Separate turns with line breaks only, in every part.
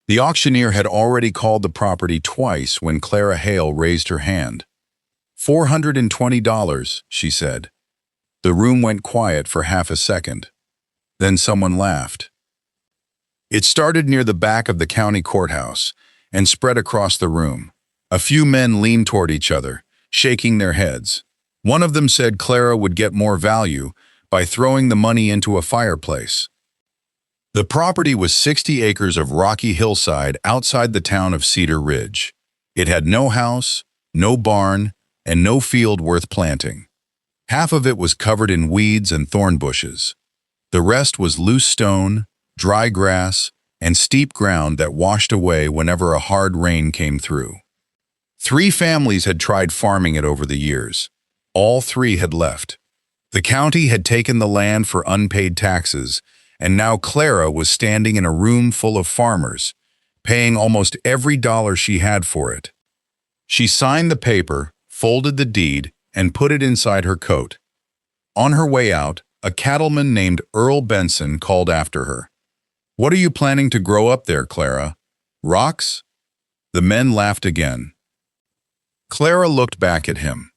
The auctioneer had already called the property twice when Clara Hale raised her hand. $420, she said. The room went quiet for half a second. Then someone laughed. It started near the back of the county courthouse and spread across the room. A few men leaned toward each other, shaking their heads. One of them said Clara would get more value by throwing the money into a fireplace. The property was 60 acres of rocky hillside outside the town of Cedar Ridge. It had no house, no barn, and no field worth planting. Half of it was covered in weeds and thorn bushes. The rest was loose stone, dry grass, and steep ground that washed away whenever a hard rain came through. 3 families had tried farming it over the years. All 3 had left. The county had taken the land for unpaid taxes, and now Clara was standing in a room full of farmers, paying almost every dollar she had for it. She signed the paper, folded the deed, and put it inside her coat. On her way out, a cattleman named Earl Benson called after her. "What are you planning to grow up there, Clara? Rocks?" The men laughed again. Clara looked back at him.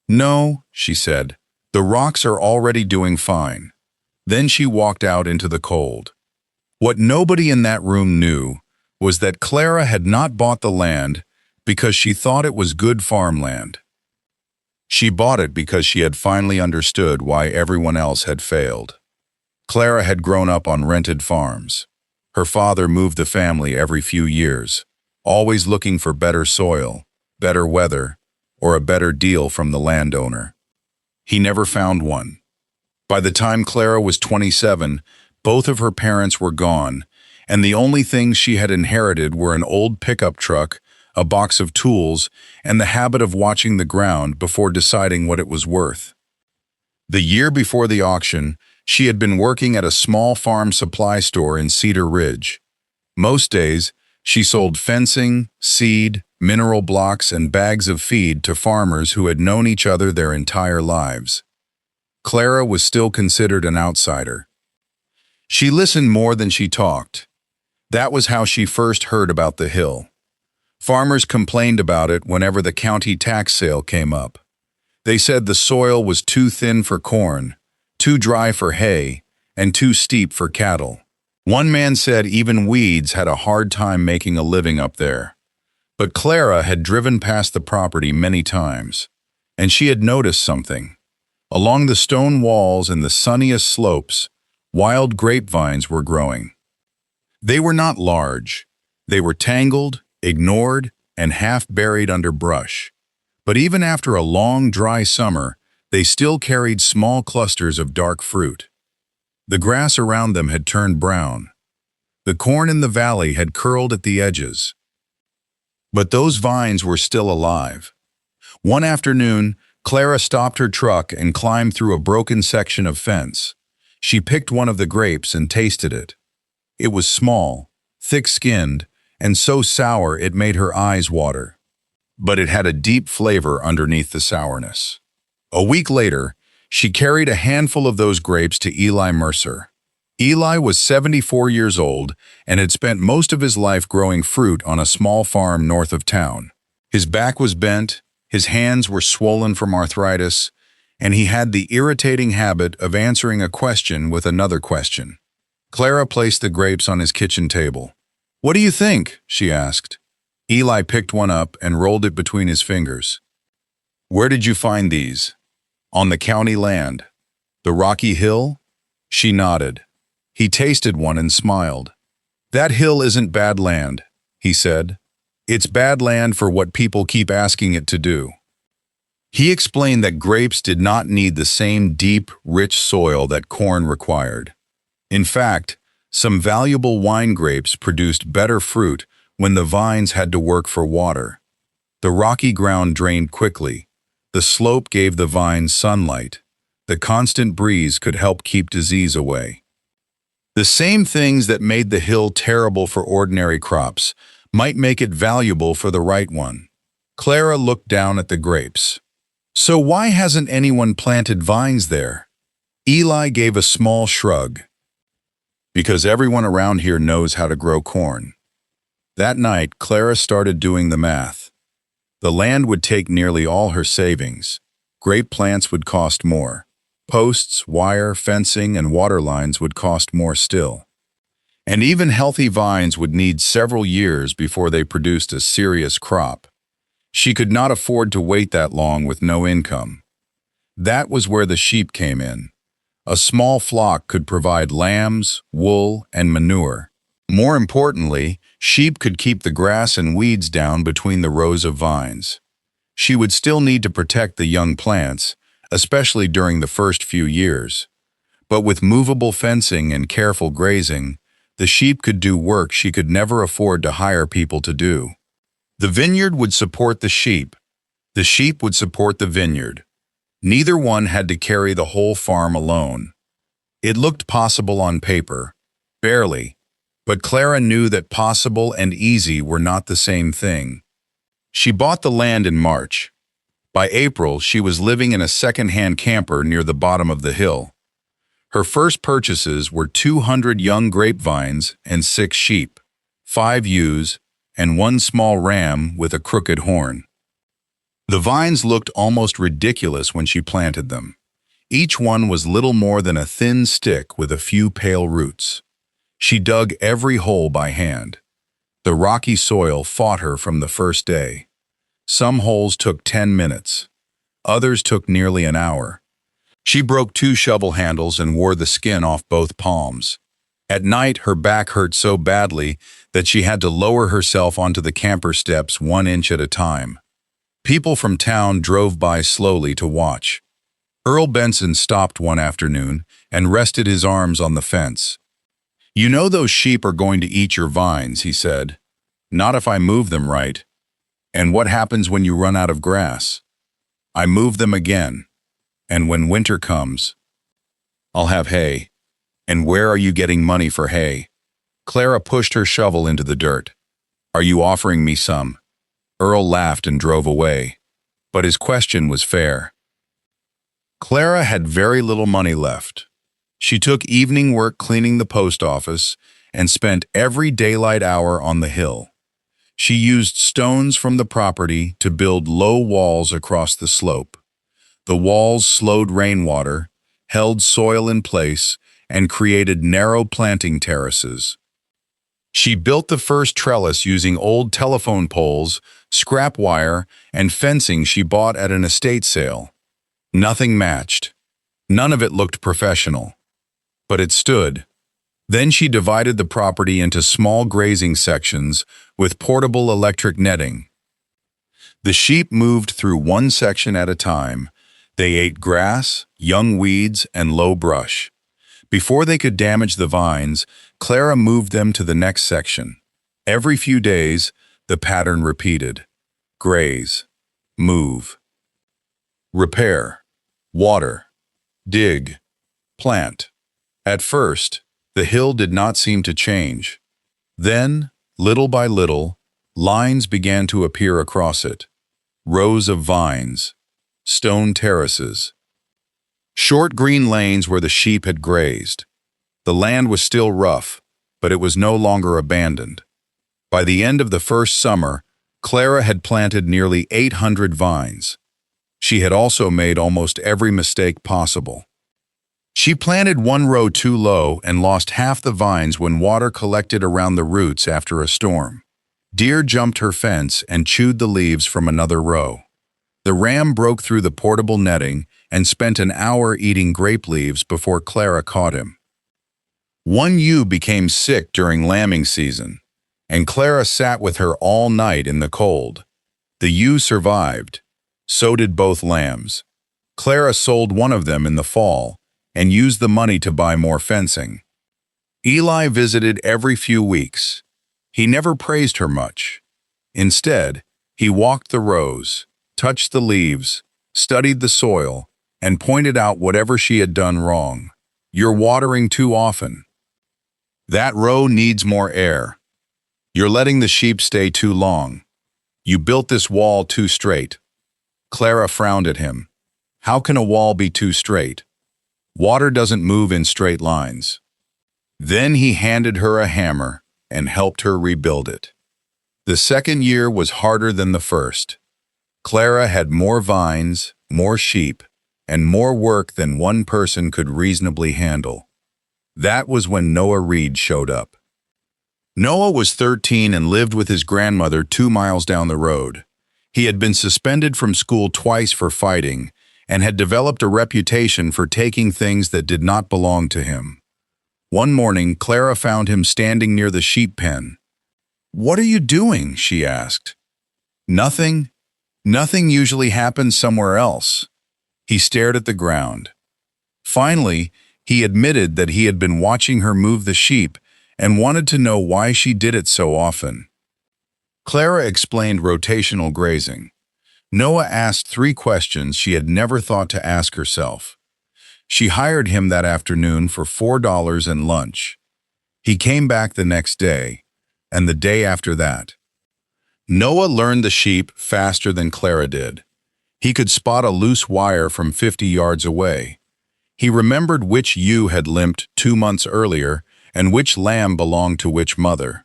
"No," she said, "the rocks are already doing fine." Then she walked out into the cold. What nobody in that room knew was that Clara had not bought the land because she thought it was good farmland. She bought it because she had finally understood why everyone else had failed. Clara had grown up on rented farms. Her father moved the family every few years, always looking for better soil, better weather, or a better deal from the landowner. He never found one. By the time Clara was 27, both of her parents were gone, and the only things she had inherited were an old pickup truck, a box of tools, and the habit of watching the ground before deciding what it was worth. The year before the auction, she had been working at a small farm supply store in Cedar Ridge. Most days, she sold fencing, seed, mineral blocks, and bags of feed to farmers who had known each other their entire lives. Clara was still considered an outsider. She listened more than she talked. That was how she first heard about the hill. Farmers complained about it whenever the county tax sale came up. They said the soil was too thin for corn, too dry for hay, and too steep for cattle. One man said even weeds had a hard time making a living up there. But Clara had driven past the property many times, and she had noticed something. Along the stone walls and the sunniest slopes, wild grapevines were growing. They were not large. They were tangled, ignored, and half buried under brush. But even after a long, dry summer, they still carried small clusters of dark fruit. The grass around them had turned brown. The corn in the valley had curled at the edges. But those vines were still alive. One afternoon, Clara stopped her truck and climbed through a broken section of fence. She picked one of the grapes and tasted it. It was small, thick-skinned, and so sour it made her eyes water. But it had a deep flavor underneath the sourness. A week later, she carried a handful of those grapes to Eli Mercer. Eli was 74 years old and had spent most of his life growing fruit on a small farm north of town. His back was bent, his hands were swollen from arthritis, and he had the irritating habit of answering a question with another question. Clara placed the grapes on his kitchen table. "What do you think?" she asked. Eli picked one up and rolled it between his fingers. "Where did you find these?" "On the county land." "The rocky hill?" She nodded. He tasted one and smiled. "That hill isn't bad land," he said. "It's bad land for what people keep asking it to do." He explained that grapes did not need the same deep, rich soil that corn required. In fact, some valuable wine grapes produced better fruit when the vines had to work for water. The rocky ground drained quickly. The slope gave the vines sunlight. The constant breeze could help keep disease away. The same things that made the hill terrible for ordinary crops might make it valuable for the right one. Clara looked down at the grapes. "So why hasn't anyone planted vines there?" Eli gave a small shrug. "Because everyone around here knows how to grow corn." That night, Clara started doing the math. The land would take nearly all her savings. Grape plants would cost more. Posts, wire, fencing, and water lines would cost more still. And even healthy vines would need several years before they produced a serious crop. She could not afford to wait that long with no income. That was where the sheep came in. A small flock could provide lambs, wool, and manure. More importantly, sheep could keep the grass and weeds down between the rows of vines. She would still need to protect the young plants, especially during the first few years. But with movable fencing and careful grazing, the sheep could do work she could never afford to hire people to do. The vineyard would support the sheep. The sheep would support the vineyard. Neither one had to carry the whole farm alone. It looked possible on paper, barely, but Clara knew that possible and easy were not the same thing. She bought the land in March. By April, she was living in a second-hand camper near the bottom of the hill. Her first purchases were 200 young grapevines and 6 sheep, 5 ewes, and 1 small ram with a crooked horn. The vines looked almost ridiculous when she planted them. Each one was little more than a thin stick with a few pale roots. She dug every hole by hand. The rocky soil fought her from the first day. Some holes took 10 minutes. Others took nearly an hour. She broke 2 shovel handles and wore the skin off both palms. At night, her back hurt so badly that she had to lower herself onto the camper steps 1 inch at a time. People from town drove by slowly to watch. Earl Benson stopped one afternoon and rested his arms on the fence. "You know those sheep are going to eat your vines," he said. "Not if I move them right. And what happens when you run out of grass? I move them again. And when winter comes, I'll have hay. And where are you getting money for hay?" Clara pushed her shovel into the dirt. "Are you offering me some?" Earl laughed and drove away. But his question was fair. Clara had very little money left. She took evening work cleaning the post office and spent every daylight hour on the hill. She used stones from the property to build low walls across the slope. The walls slowed rainwater, held soil in place, and created narrow planting terraces. She built the first trellis using old telephone poles, scrap wire, and fencing she bought at an estate sale. Nothing matched. None of it looked professional. But it stood. Then she divided the property into small grazing sections with portable electric netting. The sheep moved through one section at a time. They ate grass, young weeds, and low brush. Before they could damage the vines, Clara moved them to the next section. Every few days, the pattern repeated. Graze, move, repair, water, dig, plant. At first, the hill did not seem to change. Then, little by little, lines began to appear across it. Rows of vines, stone terraces, short green lanes where the sheep had grazed. The land was still rough, but it was no longer abandoned. By the end of the first summer, Clara had planted nearly 800 vines. She had also made almost every mistake possible. She planted one row too low and lost half the vines when water collected around the roots after a storm. Deer jumped her fence and chewed the leaves from another row. The ram broke through the portable netting and spent an hour eating grape leaves before Clara caught him. One ewe became sick during lambing season, and Clara sat with her all night in the cold. The ewe survived. So did both lambs. Clara sold one of them in the fall and used the money to buy more fencing. Eli visited every few weeks. He never praised her much. Instead, he walked the rows, touched the leaves, studied the soil, and pointed out whatever she had done wrong. "You're watering too often. That row needs more air. You're letting the sheep stay too long. You built this wall too straight." Clara frowned at him. How can a wall be too straight? Water doesn't move in straight lines. Then he handed her a hammer and helped her rebuild it. The second year was harder than the first. Clara had more vines, more sheep, and more work than one person could reasonably handle. That was when Noah Reed showed up. Noah was 13 and lived with his grandmother 2 miles down the road. He had been suspended from school twice for fighting and had developed a reputation for taking things that did not belong to him. One morning, Clara found him standing near the sheep pen. "What are you doing?" she asked. "Nothing. Nothing usually happens somewhere else." He stared at the ground. Finally, he admitted that he had been watching her move the sheep and wanted to know why she did it so often. Clara explained rotational grazing. Noah asked 3 questions she had never thought to ask herself. She hired him that afternoon for $4 and lunch. He came back the next day, and the day after that. Noah learned the sheep faster than Clara did. He could spot a loose wire from 50 yards away. He remembered which ewe had limped 2 months earlier and which lamb belonged to which mother.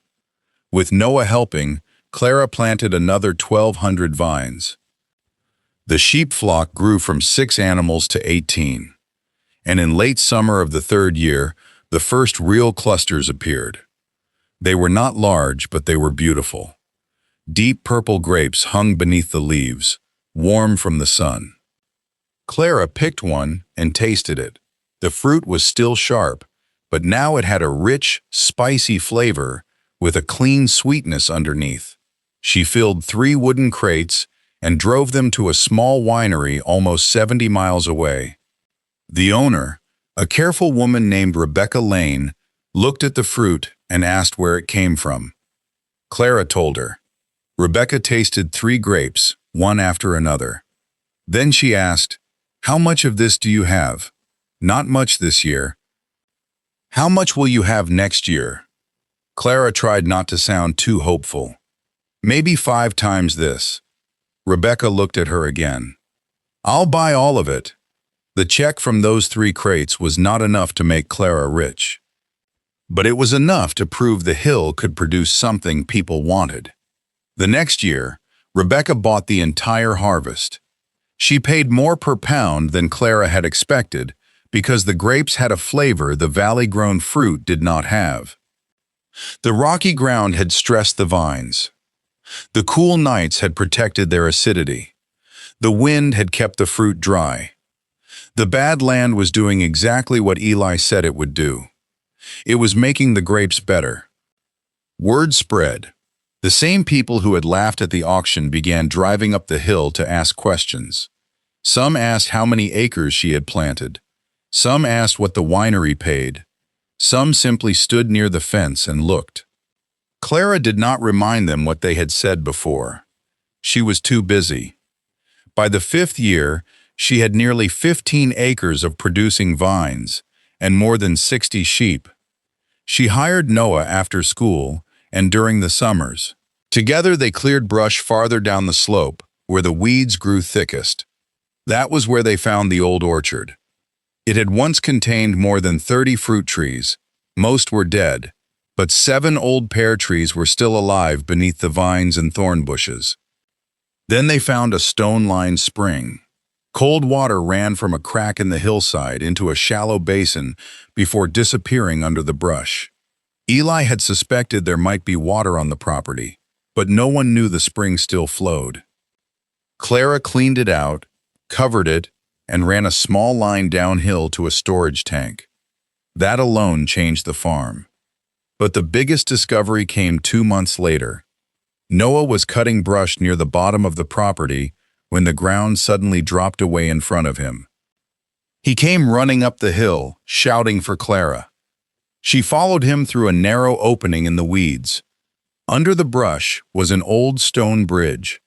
With Noah helping, Clara planted another 1,200 vines. The sheep flock grew from 6 animals to 18. And in late summer of the 3rd year, the first real clusters appeared. They were not large, but they were beautiful. Deep purple grapes hung beneath the leaves, warm from the sun. Clara picked one and tasted it. The fruit was still sharp, but now it had a rich, spicy flavor with a clean sweetness underneath. She filled 3 wooden crates and drove them to a small winery almost 70 miles away. The owner, a careful woman named Rebecca Lane, looked at the fruit and asked where it came from. Clara told her. Rebecca tasted 3 grapes, one after another. Then she asked, "How much of this do you have?" "Not much this year." "How much will you have next year?" Clara tried not to sound too hopeful. "Maybe 5 times this." Rebecca looked at her again. "I'll buy all of it." The check from those 3 crates was not enough to make Clara rich. But it was enough to prove the hill could produce something people wanted. The next year, Rebecca bought the entire harvest. She paid more per pound than Clara had expected because the grapes had a flavor the valley-grown fruit did not have. The rocky ground had stressed the vines. The cool nights had protected their acidity. The wind had kept the fruit dry. The bad land was doing exactly what Eli said it would do. It was making the grapes better. Word spread. The same people who had laughed at the auction began driving up the hill to ask questions. Some asked how many acres she had planted. Some asked what the winery paid. Some simply stood near the fence and looked. Clara did not remind them what they had said before. She was too busy. By the 5th year, she had nearly 15 acres of producing vines and more than 60 sheep. She hired Noah after school and during the summers. Together they cleared brush farther down the slope, where the weeds grew thickest. That was where they found the old orchard. It had once contained more than 30 fruit trees. Most were dead, but 7 old pear trees were still alive beneath the vines and thorn bushes. Then they found a stone-lined spring. Cold water ran from a crack in the hillside into a shallow basin before disappearing under the brush. Eli had suspected there might be water on the property, but no one knew the spring still flowed. Clara cleaned it out, covered it, and ran a small line downhill to a storage tank. That alone changed the farm. But the biggest discovery came 2 months later. Noah was cutting brush near the bottom of the property when the ground suddenly dropped away in front of him. He came running up the hill, shouting for Clara. She followed him through a narrow opening in the weeds. Under the brush was an old stone bridge.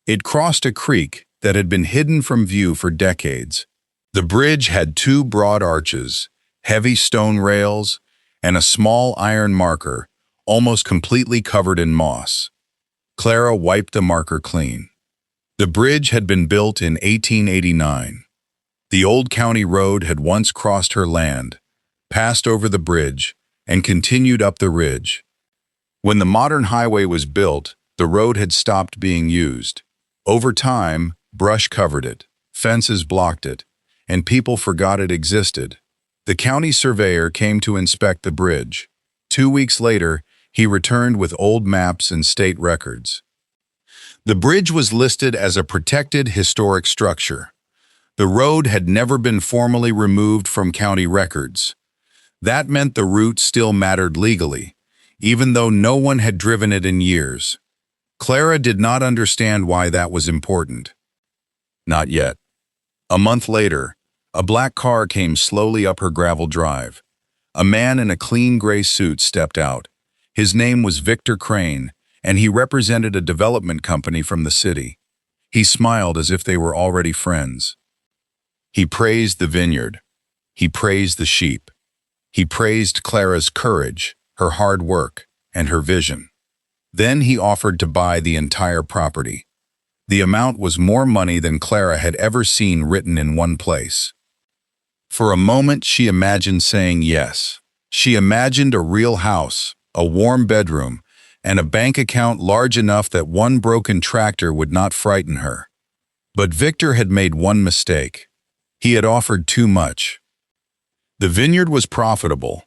It crossed a creek that had been hidden from view for decades. The bridge had 2 broad arches, heavy stone rails, and a small iron marker, almost completely covered in moss. Clara wiped the marker clean. The bridge had been built in 1889. The old county road had once crossed her land, passed over the bridge, and continued up the ridge. When the modern highway was built, The road had stopped being used. Over time, brush covered it, fences blocked it, and people forgot it existed. The county surveyor came to inspect the bridge. 2 weeks later, he returned with old maps and state records. The bridge was listed as a protected historic structure. The road had never been formally removed from county records. That meant the route still mattered legally, even though no one had driven it in years. Clara did not understand why that was important. Not yet. A month later, a black car came slowly up her gravel drive. A man in a clean gray suit stepped out. His name was Victor Crane, and he represented a development company from the city. He smiled as if they were already friends. He praised the vineyard. He praised the sheep. He praised Clara's courage, her hard work, and her vision. Then he offered to buy the entire property. The amount was more money than Clara had ever seen written in one place. For a moment, she imagined saying yes. She imagined a real house, a warm bedroom, and a bank account large enough that one broken tractor would not frighten her. But Victor had made one mistake. He had offered too much. The vineyard was profitable,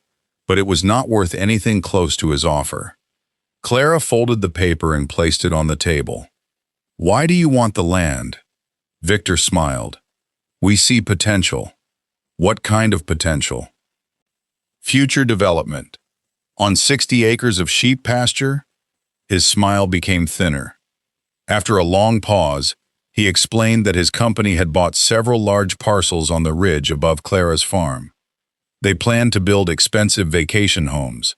but it was not worth anything close to his offer. Clara folded the paper and placed it on the table. "Why do you want the land?" Victor smiled. "We see potential." "What kind of potential?" "Future development. On 60 acres of sheep pasture?" His smile became thinner. After a long pause, he explained that his company had bought several large parcels on the ridge above Clara's farm. They planned to build expensive vacation homes.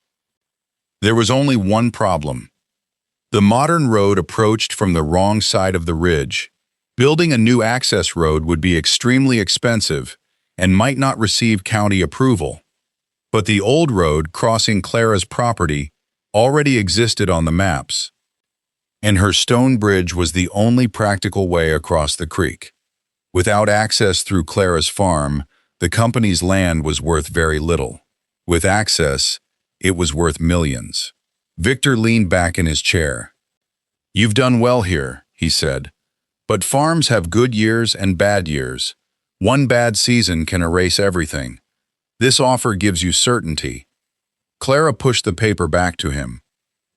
There was only one problem. The modern road approached from the wrong side of the ridge. Building a new access road would be extremely expensive and might not receive county approval. But the old road crossing Clara's property already existed on the maps, and her stone bridge was the only practical way across the creek. Without access through Clara's farm, the company's land was worth very little. With access, it was worth millions. Victor leaned back in his chair. "You've done well here," he said. "But farms have good years and bad years. One bad season can erase everything. This offer gives you certainty." Clara pushed the paper back to him.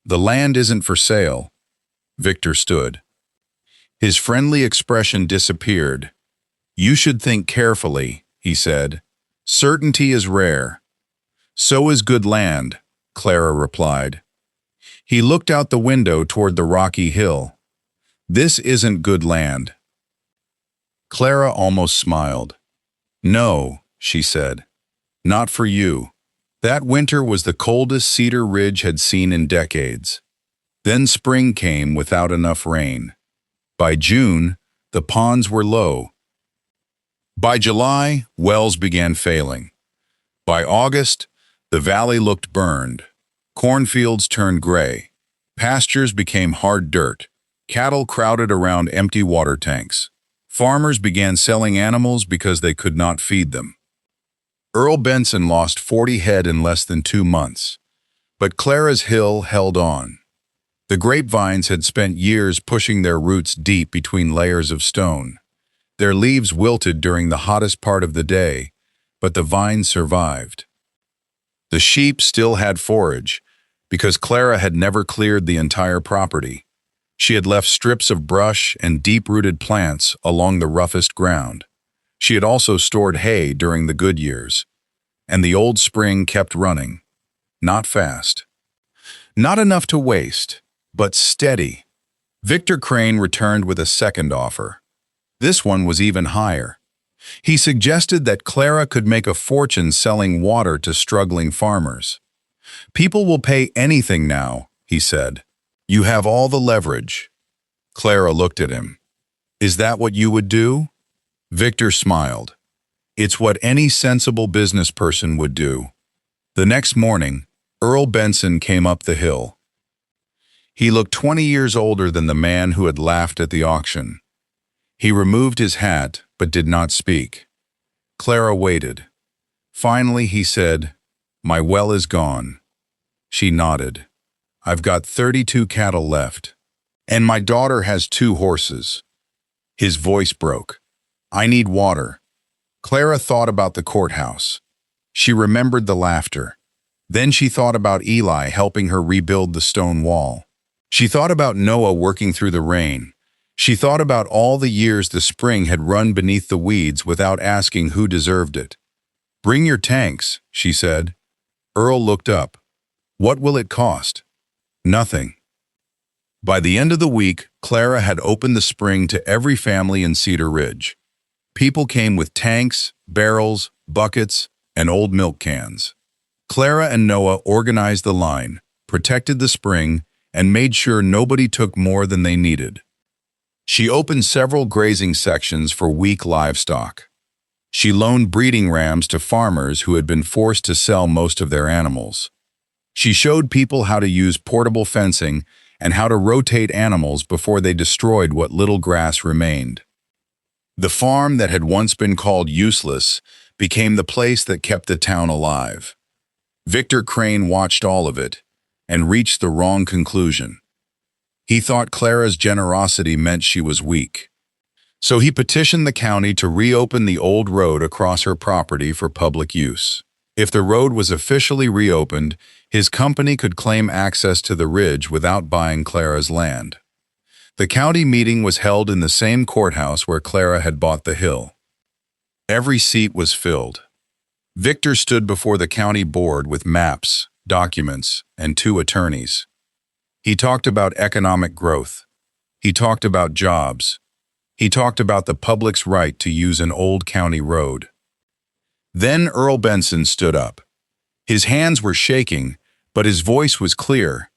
"The land isn't for sale." Victor stood. His friendly expression disappeared. "You should think carefully," he said. "Certainty is rare." "So is good land," Clara replied. He looked out the window toward the rocky hill. "This isn't good land." Clara almost smiled. "No," she said. "Not for you." That winter was the coldest Cedar Ridge had seen in decades. Then spring came without enough rain. By June, the ponds were low. By July, wells began failing. By August, the valley looked burned. Cornfields turned gray. Pastures became hard dirt. Cattle crowded around empty water tanks. Farmers began selling animals because they could not feed them. Earl Benson lost 40 head in less than 2 months. But Clara's hill held on. The grapevines had spent years pushing their roots deep between layers of stone. Their leaves wilted during the hottest part of the day, but the vines survived. The sheep still had forage, because Clara had never cleared the entire property. She had left strips of brush and deep-rooted plants along the roughest ground. She had also stored hay during the good years. And the old spring kept running. Not fast. Not enough to waste, but steady. Victor Crane returned with a second offer. This one was even higher. He suggested that Clara could make a fortune selling water to struggling farmers. "People will pay anything now," he said. "You have all the leverage." Clara looked at him. "Is that what you would do?" Victor smiled. "It's what any sensible business person would do." The next morning, Earl Benson came up the hill. He looked 20 years older than the man who had laughed at the auction. He removed his hat, but did not speak. Clara waited. Finally, he said, "My well is gone." She nodded. "I've got 32 cattle left. And my daughter has 2 horses. His voice broke. I need water. Clara thought about the courthouse. She remembered the laughter. Then she thought about Eli helping her rebuild the stone wall. She thought about Noah working through the rain. She thought about all the years the spring had run beneath the weeds without asking who deserved it. Bring your tanks, she said. Earl looked up. What will it cost? Nothing. By the end of the week, Clara had opened the spring to every family in Cedar Ridge. People came with tanks, barrels, buckets, and old milk cans. Clara and Noah organized the line, protected the spring, and made sure nobody took more than they needed. She opened several grazing sections for weak livestock. She loaned breeding rams to farmers who had been forced to sell most of their animals. She showed people how to use portable fencing and how to rotate animals before they destroyed what little grass remained. The farm that had once been called useless became the place that kept the town alive. Victor Crane watched all of it and reached the wrong conclusion. He thought Clara's generosity meant she was weak. So he petitioned the county to reopen the old road across her property for public use. If the road was officially reopened, his company could claim access to the ridge without buying Clara's land. The county meeting was held in the same courthouse where Clara had bought the hill. Every seat was filled. Victor stood before the county board with maps, documents, and 2 attorneys. He talked about economic growth. He talked about jobs. He talked about the public's right to use an old county road. Then Earl Benson stood up. His hands were shaking, but his voice was clear.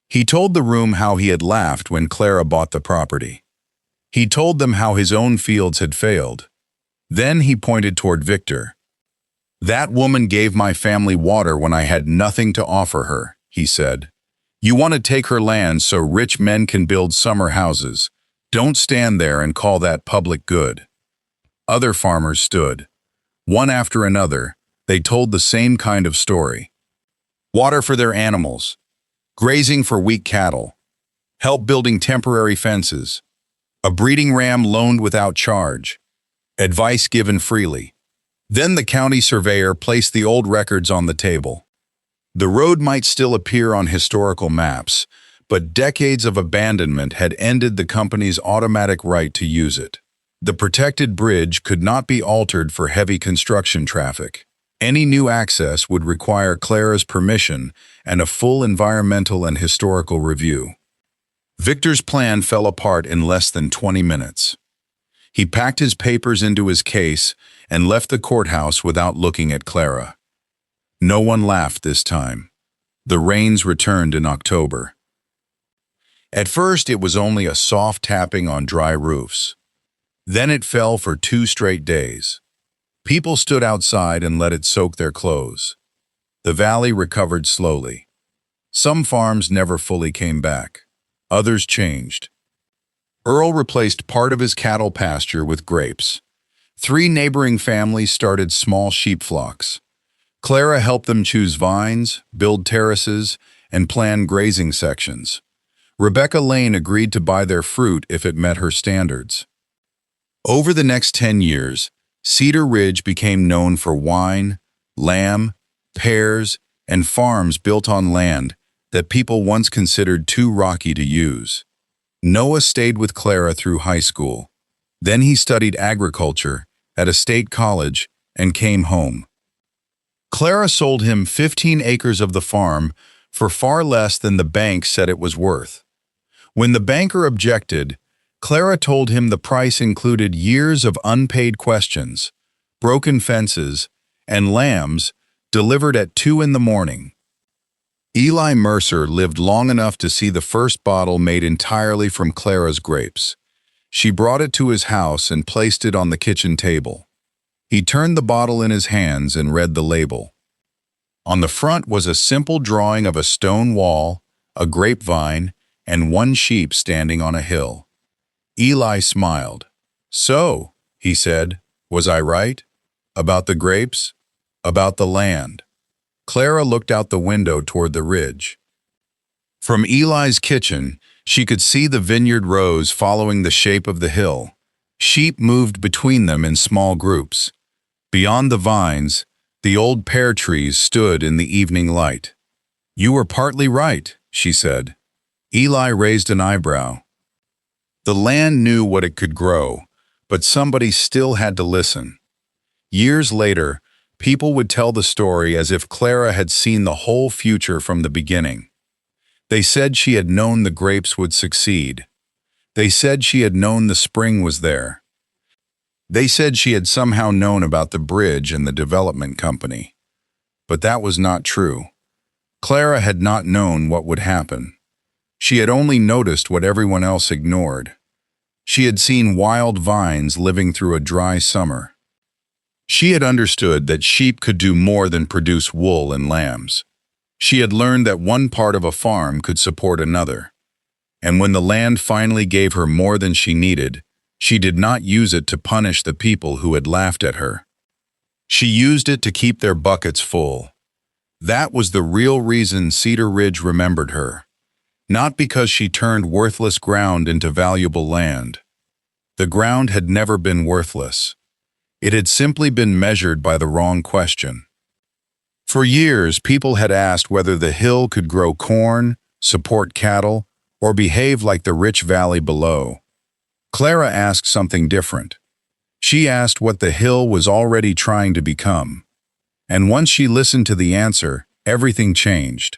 He told the room how he had laughed when Clara bought the property. He told them how his own fields had failed. Then he pointed toward Victor. That woman gave my family water when I had nothing to offer her, he said. You want to take her land so rich men can build summer houses. Don't stand there and call that public good. Other farmers stood. One after another, they told the same kind of story. Water for their animals, grazing for weak cattle, help building temporary fences, a breeding ram loaned without charge, advice given freely. Then the county surveyor placed the old records on the table. The road might still appear on historical maps, but decades of abandonment had ended the company's automatic right to use it. The protected bridge could not be altered for heavy construction traffic. Any new access would require Clara's permission and a full environmental and historical review. Victor's plan fell apart in less than 20 minutes. He packed his papers into his case and left the courthouse without looking at Clara. No one laughed this time. The rains returned in October. At first, it was only a soft tapping on dry roofs. Then it fell for 2 straight days. People stood outside and let it soak their clothes. The valley recovered slowly. Some farms never fully came back. Others changed. Earl replaced part of his cattle pasture with grapes. 3 neighboring families started small sheep flocks. Clara helped them choose vines, build terraces, and plan grazing sections. Rebecca Lane agreed to buy their fruit if it met her standards. Over the next 10 years, Cedar Ridge became known for wine, lamb, pears, and farms built on land that people once considered too rocky to use. Noah stayed with Clara through high school. Then he studied agriculture at a state college and came home. Clara sold him 15 acres of the farm for far less than the bank said it was worth. When the banker objected, Clara told him the price included years of unpaid questions, broken fences, and lambs delivered at 2 in the morning. Eli Mercer lived long enough to see the first bottle made entirely from Clara's grapes. She brought it to his house and placed it on the kitchen table. He turned the bottle in his hands and read the label. On the front was a simple drawing of a stone wall, a grapevine, and 1 sheep standing on a hill. Eli smiled. So, he said, was I right? About the grapes? About the land? Clara looked out the window toward the ridge. From Eli's kitchen, She could see the vineyard rows following the shape of the hill. Sheep moved between them in small groups. Beyond the vines, the old pear trees stood in the evening light. "You were partly right," she said. Eli raised an eyebrow. The land knew what it could grow, but somebody still had to listen. Years later, people would tell the story as if Clara had seen the whole future from the beginning. They said she had known the grapes would succeed. They said she had known the spring was there. They said she had somehow known about the bridge and the development company. But that was not true. Clara had not known what would happen. She had only noticed what everyone else ignored. She had seen wild vines living through a dry summer. She had understood that sheep could do more than produce wool and lambs. She had learned that one part of a farm could support another. And when the land finally gave her more than she needed, she did not use it to punish the people who had laughed at her. She used it to keep their buckets full. That was the real reason Cedar Ridge remembered her. Not because she turned worthless ground into valuable land. The ground had never been worthless. It had simply been measured by the wrong question. For years, people had asked whether the hill could grow corn, support cattle, or behave like the rich valley below. Clara asked something different. She asked what the hill was already trying to become. And once she listened to the answer, everything changed.